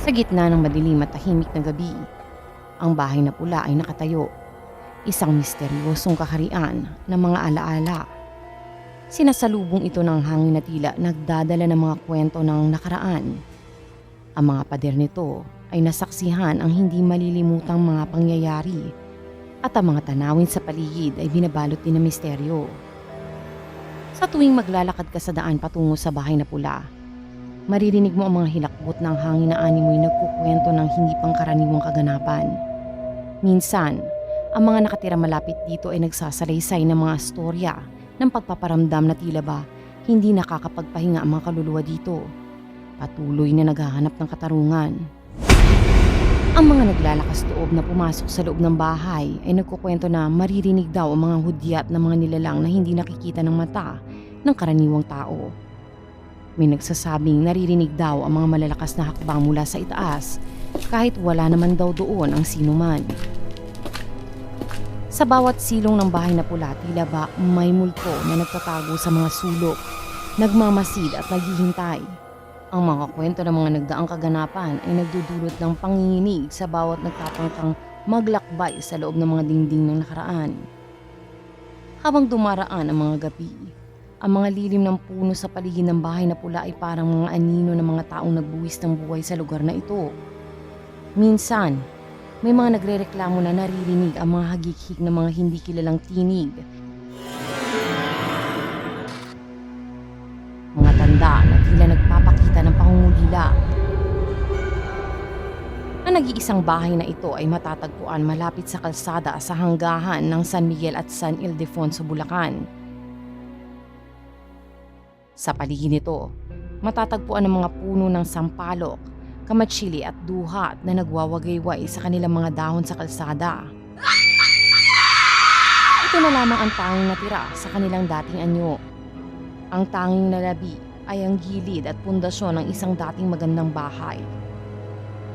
Sa gitna ng madilim at tahimik na gabi, ang bahay na pula ay nakatayo. Isang misteryosong kaharian ng mga alaala. Sinasalubong ito ng hangin na tila nagdadala ng mga kwento ng nakaraan. Ang mga pader nito ay nasaksihan ang hindi malilimutang mga pangyayari at ang mga tanawin sa paligid ay binabalot din ng misteryo. Sa tuwing maglalakad ka sa daan patungo sa bahay na pula, maririnig mo ang mga hilakbot ng hangin na animoy nagkukwento ng hindi pangkaraniwang kaganapan. Minsan, ang mga nakatira malapit dito ay nagsasalaysay ng mga storya ng pagpaparamdam na tila ba hindi nakakapagpahinga ang mga kaluluwa dito. Patuloy na naghahanap ng katarungan. Ang mga naglalakas loob na pumasok sa loob ng bahay ay nagkukwento na maririnig daw ang mga hudyat ng mga nilalang na hindi nakikita ng mata ng karaniwang tao. May nagsasabing naririnig daw ang mga malalakas na hakbang mula sa itaas kahit wala naman daw doon ang sinuman. Sa bawat silong ng bahay na pula, tila ba may multo na nagtatago sa mga sulok, nagmamasid at naghihintay. Ang mga kwento ng mga nagdaang kaganapan ay nagdudulot ng panginginig sa bawat nagtatangkang maglakbay sa loob ng mga dingding ng nakaraan. Habang dumaraan ang mga gabi, ang mga lilim ng puno sa paligid ng bahay na pula ay parang mga anino ng mga taong nagbuwis ng buhay sa lugar na ito. Minsan, may mga nagrereklamo na naririnig ang mga hagik-hik ng mga hindi kilalang tinig. Mga tanda na tila nagpapakita ng pangungulila. Ang nag-iisang bahay na ito ay matatagpuan malapit sa kalsada sa hanggahan ng San Miguel at San Ildefonso, Bulacan. Sa paligid nito, matatagpuan ang mga puno ng sampalok, kamatsili at duhat na nagwawagayway sa kanilang mga dahon sa kalsada. Ito na lamang ang tanging natira sa kanilang dating anyo. Ang tanging nalabi ay ang gilid at pundasyon ng isang dating magandang bahay.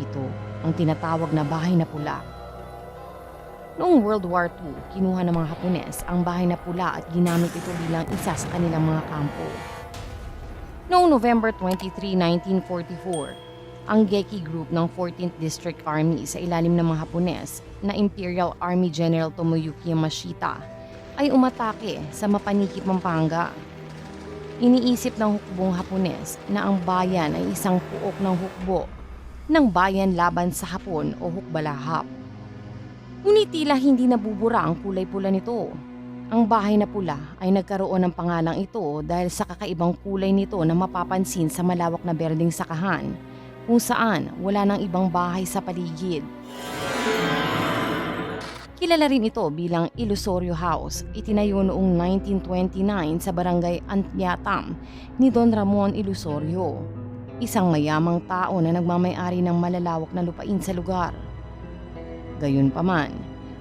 Ito ang tinatawag na bahay na pula. Noong World War II, kinuha ng mga Hapones ang bahay na pula at ginamit ito bilang isa sa kanilang mga kampo. Noong November 23, 1944, ang Geki Group ng 14th District Army sa ilalim ng mga Hapones na Imperial Army General Tomoyuki Yamashita ay umatake sa Mapaniki, Pampanga. Iniisip ng hukbong Hapones na ang bayan ay isang puok ng hukbo ng bayan laban sa Hapon o hukbalahap. Ngunit tila hindi nabubura ang kulay pula nito. Ang bahay na pula ay nagkaroon ng pangalang ito dahil sa kakaibang kulay nito na mapapansin sa malawak na berdeng sakahan kung saan wala nang ibang bahay sa paligid. Kilala rin ito bilang Ilusorio House. Itinayo noong 1929 sa barangay Antyatam ni Don Ramon Ilusorio, isang mayamang tao na nagmamay-ari ng malalawak na lupain sa lugar. Gayunpaman,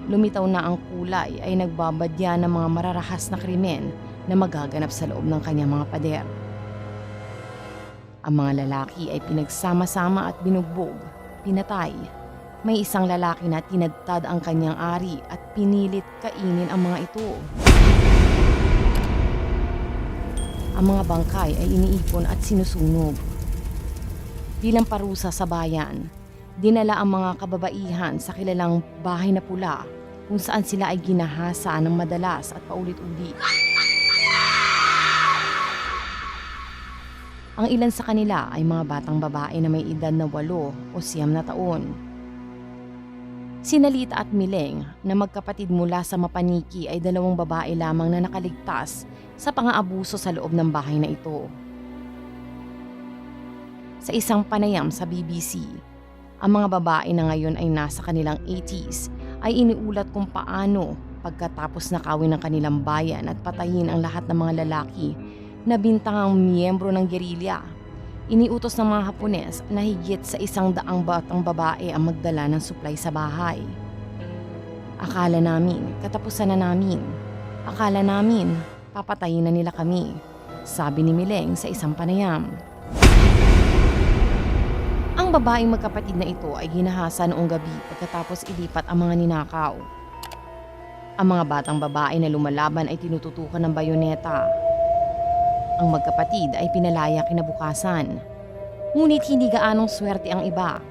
lumitaw na ang kulay ay nagbabadya ng mga mararahas na krimen na magaganap sa loob ng kanyang mga pader. Ang mga lalaki ay pinagsama-sama at binugbog, pinatay. May isang lalaki na tinadtad ang kanyang ari at pinilit kainin ang mga ito. Ang mga bangkay ay iniipon at sinusunog. Bilang parusa sa bayan, dinala ang mga kababaihan sa kilalang bahay na pula kung saan sila ay ginahasa ng madalas at paulit-ulit. Ang ilan sa kanila ay mga batang babae na may edad na 8 o 9 na taon. Sinalita at Mileng na magkapatid mula sa Mapaniki ay 2 babae lamang na nakaligtas sa pang-aabuso sa loob ng bahay na ito. Sa isang panayam sa BBC, ang mga babae na ngayon ay nasa kanilang 80s ay iniulat kung paano pagkatapos nakawin ng kanilang bayan at patayin ang lahat ng mga lalaki na bintangang miyembro ng gerilya. Iniutos ng mga Hapones na higit sa 100 batang babae ang magdala ng supply sa bahay. Akala namin, katapusan na namin. Akala namin, papatayin na nila kami, sabi ni Mileng sa isang panayam. Ang babaeng magkapatid na ito ay ginahasa noong gabi pagkatapos ilipat ang mga ninakaw. Ang mga batang babae na lumalaban ay tinututukan ng bayoneta. Ang magkapatid ay pinalaya kinabukasan. Ngunit hindi gaanong swerte ang iba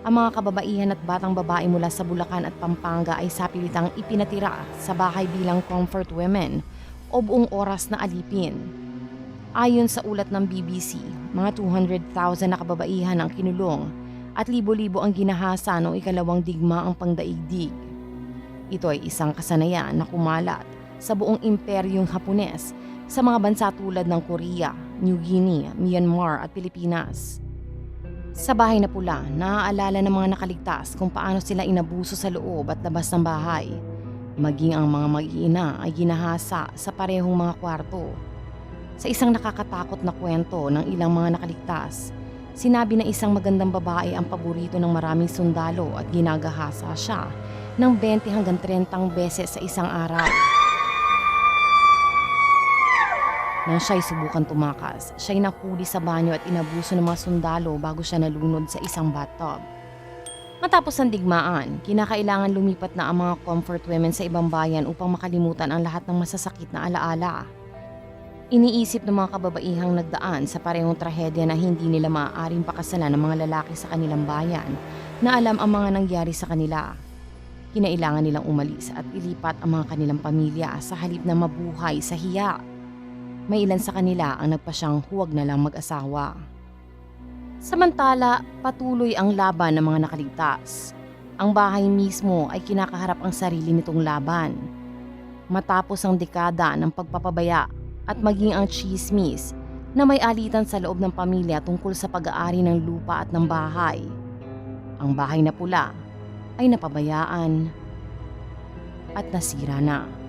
Ang mga kababaihan at batang babae mula sa Bulacan at Pampanga ay sapilitang ipinatira sa bahay bilang comfort women o buong oras na alipin. Ayon sa ulat ng BBC, mga 200,000 na kababaihan ang kinulong at libo-libo ang ginahasa noong ikalawang digmaang pangdaigdig. Ito ay isang kasanayan na kumalat sa buong imperyong Hapones sa mga bansa tulad ng Korea, New Guinea, Myanmar at Pilipinas. Sa Bahay na Pula, naaalala ng mga nakaligtas kung paano sila inabuso sa loob at labas ng bahay. Maging ang mga mag-iina ay ginahasa sa parehong mga kwarto. Sa isang nakakatakot na kwento ng ilang mga nakaligtas, sinabi na isang magandang babae ang paborito ng maraming sundalo at ginagahasa siya ng 20 hanggang 30 beses sa isang araw. Nang siya'y subukan tumakas, siya'y nahuli sa banyo at inabuso ng mga sundalo bago siya nalunod sa isang bathtub. Matapos ang digmaan, kinakailangan lumipat na ang mga comfort women sa ibang bayan upang makalimutan ang lahat ng masasakit na alaala. Iniisip ng mga kababaihang nagdaan sa parehong trahedya na hindi nila maaaring pakasalan ng mga lalaki sa kanilang bayan na alam ang mga nangyari sa kanila. Kinailangan nilang umalis at ilipat ang mga kanilang pamilya sa halip na mabuhay sa hiya. May ilan sa kanila ang nagpasyang huwag na lang mag-asawa. Samantala, patuloy ang laban ng mga nakaligtas. Ang bahay mismo ay kinakaharap ang sarili nitong laban. Matapos ang dekada ng pagpapabaya at maging ang tsismis na may alitan sa loob ng pamilya tungkol sa pag-aari ng lupa at ng bahay, ang Bahay na Pula ay napabayaan at nasira na.